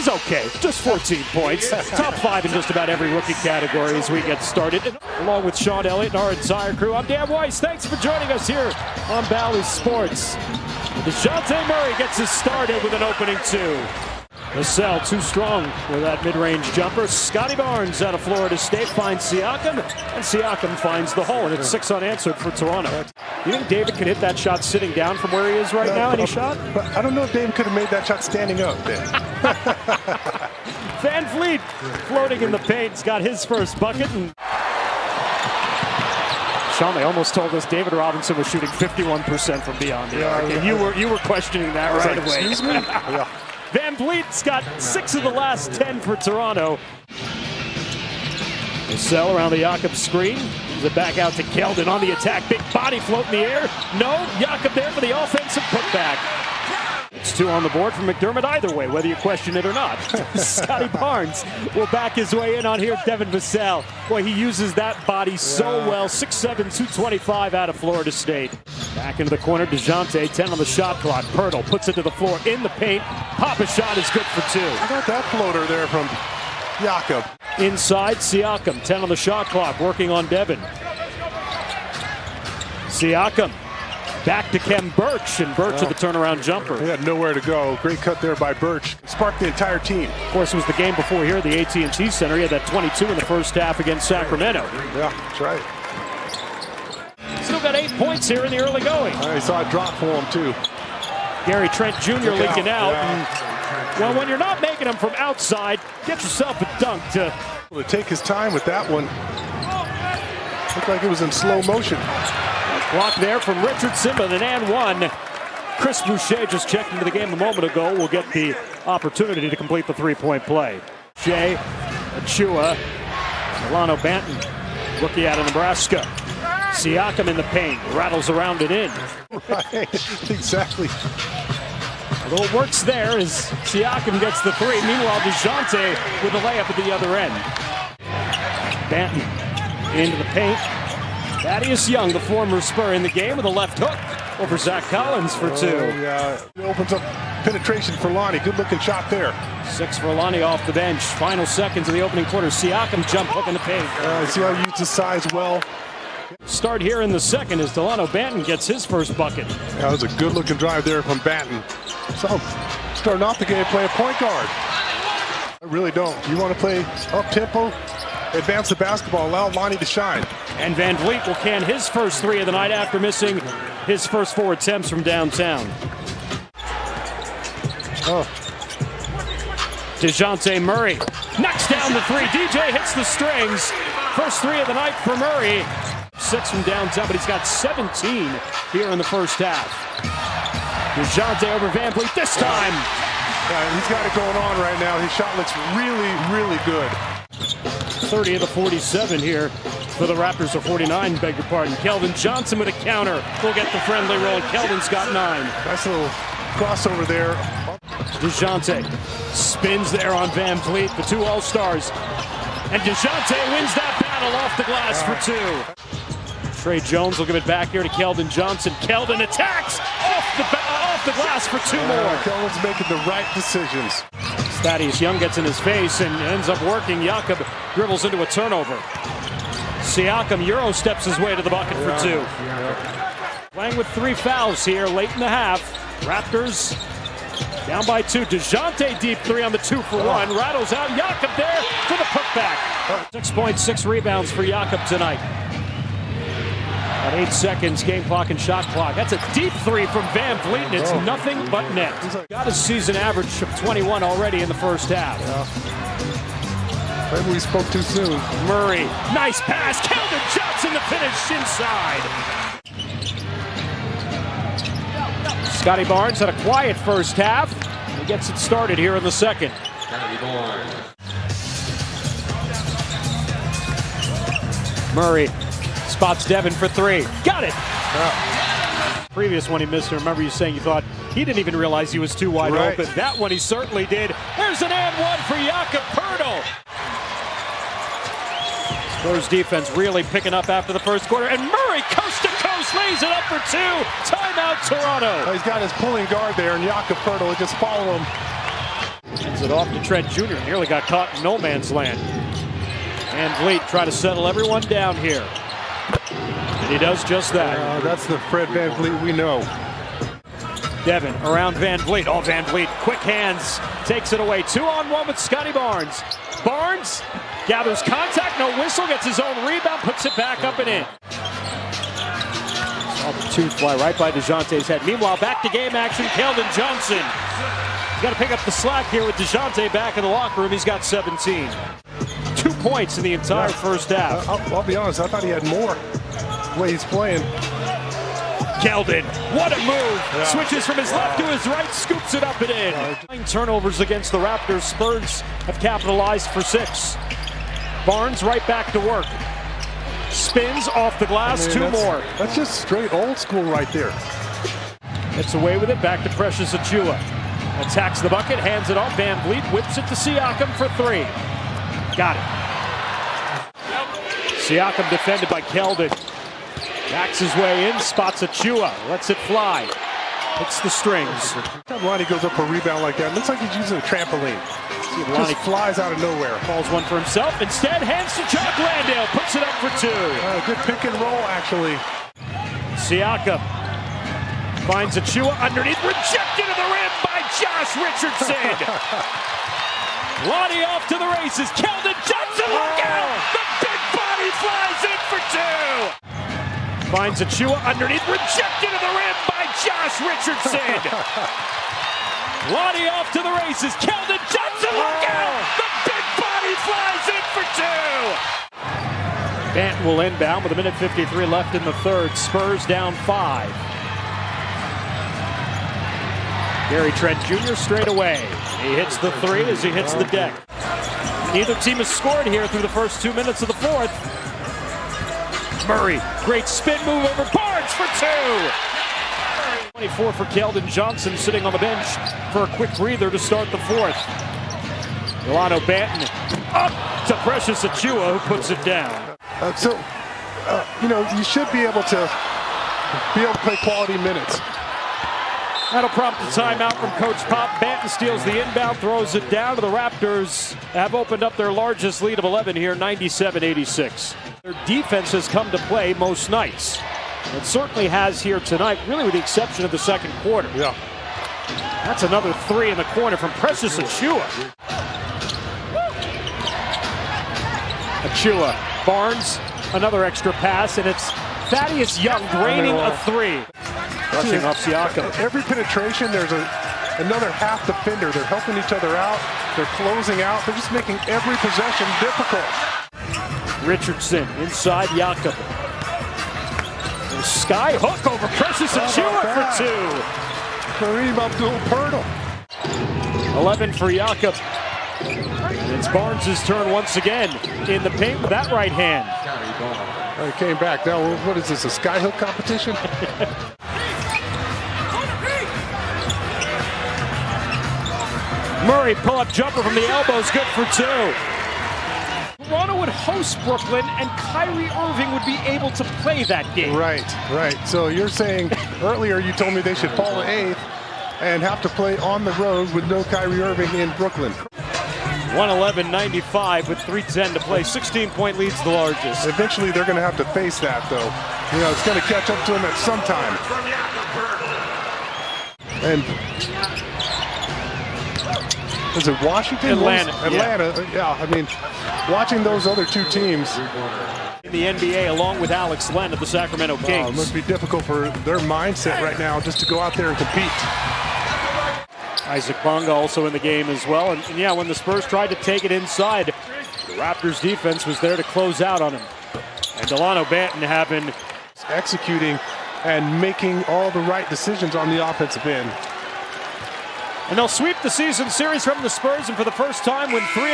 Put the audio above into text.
He's okay, just 14 points. Top 5 in just about every rookie category as we get started. And along with Sean Elliott and our entire crew, I'm Dan Weiss. Thanks for joining us here on Bally Sports. DeJounte Murray gets us started with an opening 2. Vassell too strong with that mid-range jumper. Scotty Barnes out of Florida State finds Siakam, and Siakam finds the hole, and it's 6 unanswered for Toronto. You think David can hit that shot sitting down from where he is right now? Any shot? I don't know if David could have made that shot standing up then. Van Vliet floating in the paint. He's got his first bucket. And Sean, they almost told us David Robinson was shooting 51% from beyond the arc. And you were questioning that right away. Excuse me? Yeah. Van Vliet's got 6 of the last 10 for Toronto. Vassell around the Jakob screen. Gives it back out to Keldon on the attack. Big body float in the air. No, Jakob there for the offensive putback. It's 2 on the board from McDermott either way, whether you question it or not. Scotty Barnes will back his way in on here. Devin Vassell. Boy, he uses that body so well. 6'7", 225 out of Florida State. Back into the corner, DeJounte, 10 on the shot clock. Pirtle puts it to the floor in the paint. Pop-a shot is good for 2. How about that floater there from Jakob? Inside, Siakam, 10 on the shot clock, working on Devin. Siakam. Back to Kem Birch, and Birch with the turnaround jumper. He had nowhere to go. Great cut there by Birch. Sparked the entire team. Of course, it was the game before here at the AT&T Center. He had that 22 in the first half against Sacramento. Yeah, that's right. Still got 8 points here in the early going. I saw a drop for him, too. Gary Trent Jr. leaking out. Yeah. Well, when you're not making them from outside, get yourself a dunk to take his time with that one. Looked like it was in slow motion. Block there from Richardson, but an and 1. Chris Boucher just checked into the game a moment ago. Will get the opportunity to complete the 3-point play. Shea, Achua, Delano Banton, rookie out of Nebraska. Siakam in the paint, rattles around it in. Right, exactly. Although it works there as Siakam gets the 3. Meanwhile, DeJounte with the layup at the other end. Banton into the paint. Thaddeus Young, the former Spur, in the game with a left hook over Zach Collins for 2. Yeah, it opens up penetration for Lonnie. Good looking shot there. 6 for Lonnie off the bench. Final seconds of the opening quarter. Siakam jump hook in the paint. See how he used his size well. Start here in the second as Delano Banton gets his first bucket. Yeah, that was a good looking drive there from Banton. So, starting off the game playing point guard. I really don't. You want to play up tempo, advance the basketball, allow Lonnie to shine. And Van Vliet will can his first 3 of the night after missing his first 4 attempts from downtown. DeJounte Murray knocks down the 3. DJ hits the strings. First 3 of the night for Murray. 6 from downtown, but he's got 17 here in the first half. DeJounte over Van Vliet this time. Yeah, he's got it going on right now. His shot looks really, really good. 30 of the 47 here for the Raptors, or 49, beg your pardon. Keldon Johnson with a counter. Will get the friendly roll. Keldon's got 9. Nice little crossover there. DeJounte spins there on Van Vliet, the 2 All-Stars. And DeJounte wins that battle off the glass for 2. Trey Jones will give it back here to Keldon Johnson. Keldon attacks off the glass for 2 more. Keldon's making the right decisions. Thaddeus Young gets in his face and ends up working. Jakob dribbles into a turnover. Siakam Euro steps his way to the bucket for 2. Playing with 3 fouls here late in the half. Raptors down by 2. DeJounte deep 3 on the 2 for 1. Rattles out. Jakob there for the putback. 6 points, 6 rebounds for Jakob tonight. At 8 seconds, game clock and shot clock. That's a deep 3 from Van Vliet, and it's nothing but net. Got a season average of 21 already in the first half. Maybe we spoke too soon. Murray, nice pass. Keldon Johnson the finish inside. Scotty Barnes had a quiet first half. He gets it started here in the second. Murray spots Devin for 3. Got it. Previous one he missed. Remember you saying you thought he didn't even realize he was too wide open. That one he certainly did. There's an and 1 for Jakob Pirtle. Spurs defense really picking up after the first quarter. And Murray coast to coast lays it up for 2. Timeout Toronto. He's got his pulling guard there, and Jakob Pirtle will just follow him. Ends it off to Trent Jr. Nearly got caught in no man's land. Van Vliet trying to settle everyone down here. And he does just that. That's the Fred Van Vliet we know. Devin around Van Vliet. Oh, Van Vliet, quick hands, takes it away. 2-on-1 with Scotty Barnes. Barnes gathers contact, no whistle, gets his own rebound, puts it back up and in. Saw the two fly right by DeJounte's head. Meanwhile, back to game action, Keldon Johnson. He's got to pick up the slack here with DeJounte back in the locker room. He's got 17. 2 points in the entire first half. I'll be honest, I thought he had more the way he's playing. Keldon, what a move! Yeah. Switches from his left to his right, scoops it up and in. 9 turnovers against the Raptors. Spurs have capitalized for 6. Barnes right back to work. Spins off the glass, 2 more. That's just straight old school right there. Gets away with it, back to Precious Achiuwa. Attacks the bucket, hands it off. Van Vliet whips it to Siakam for 3. Got it. Siakam defended by Keldon. Backs his way in, spots Achiuwa, lets it fly. Hits the strings. Lonnie goes up for a rebound like that. Looks like he's using a trampoline. Lonnie flies out of nowhere. Calls one for himself. Instead, hands to Jock Landale. Puts it up for 2. Good pick and roll, actually. Siakam finds Achiuwa underneath. Rejected to the rim by Josh Richardson. Lonnie off to the races. Keldon Johnson, look out! The big body flies in for 2. Finds Achiuwa underneath, rejected to the rim by Josh Richardson. Lonnie off to the races. Keldon Johnson, look out! The big body flies in for 2. Banton will inbound with 1:53 left in the third. Spurs down 5. Gary Trent Jr. straight away. He hits the 3 as he hits the deck. Neither team has scored here through the first 2 minutes of the fourth. Murray, great spin move over Barnes for 2. 24 for Keldon Johnson, sitting on the bench for a quick breather to start the fourth. Delano Banton up to Precious Achiuwa, who puts it down. You should be able to play quality minutes. That'll prompt a timeout from Coach Pop. Banton steals the inbound, throws it down to the Raptors. Have opened up their largest lead of 11 here, 97-86. Their defense has come to play most nights. It certainly has here tonight, really with the exception of the second quarter. Yeah. That's another 3 in the corner from Precious Achiuwa. Achiuwa, Barnes, another extra pass, and it's Thaddeus Young draining a 3. Rushing off Siakam. Every penetration, there's another half defender. They're helping each other out. They're closing out. They're just making every possession difficult. Richardson inside Jakob. Sky hook over Precious Achiuwa for 2. Kareem Abdul-Pirtle. 11 for Jakob. And it's Barnes' turn once again in the paint with that right hand. He came back. Now, what is this, a sky hook competition? Murray pull-up jumper from the elbows, good for 2. Toronto would host Brooklyn, and Kyrie Irving would be able to play that game. Right. So you're saying earlier you told me they should fall to 8th and have to play on the road with no Kyrie Irving in Brooklyn. 111-95 with 3:10 to play. 16-point lead's the largest. Eventually they're going to have to face that, though. It's going to catch up to them at some time. And is it Washington? Atlanta. Yeah. I mean, watching those other 2 teams in the NBA, along with Alex Len of the Sacramento Kings. It must be difficult for their mindset right now just to go out there and compete. Isaac Bonga also in the game as well. And yeah, when the Spurs tried to take it inside, the Raptors defense was there to close out on him. And Delano Banton having executing and making all the right decisions on the offensive end. And they'll sweep the season series from the Spurs, and for the first time win 3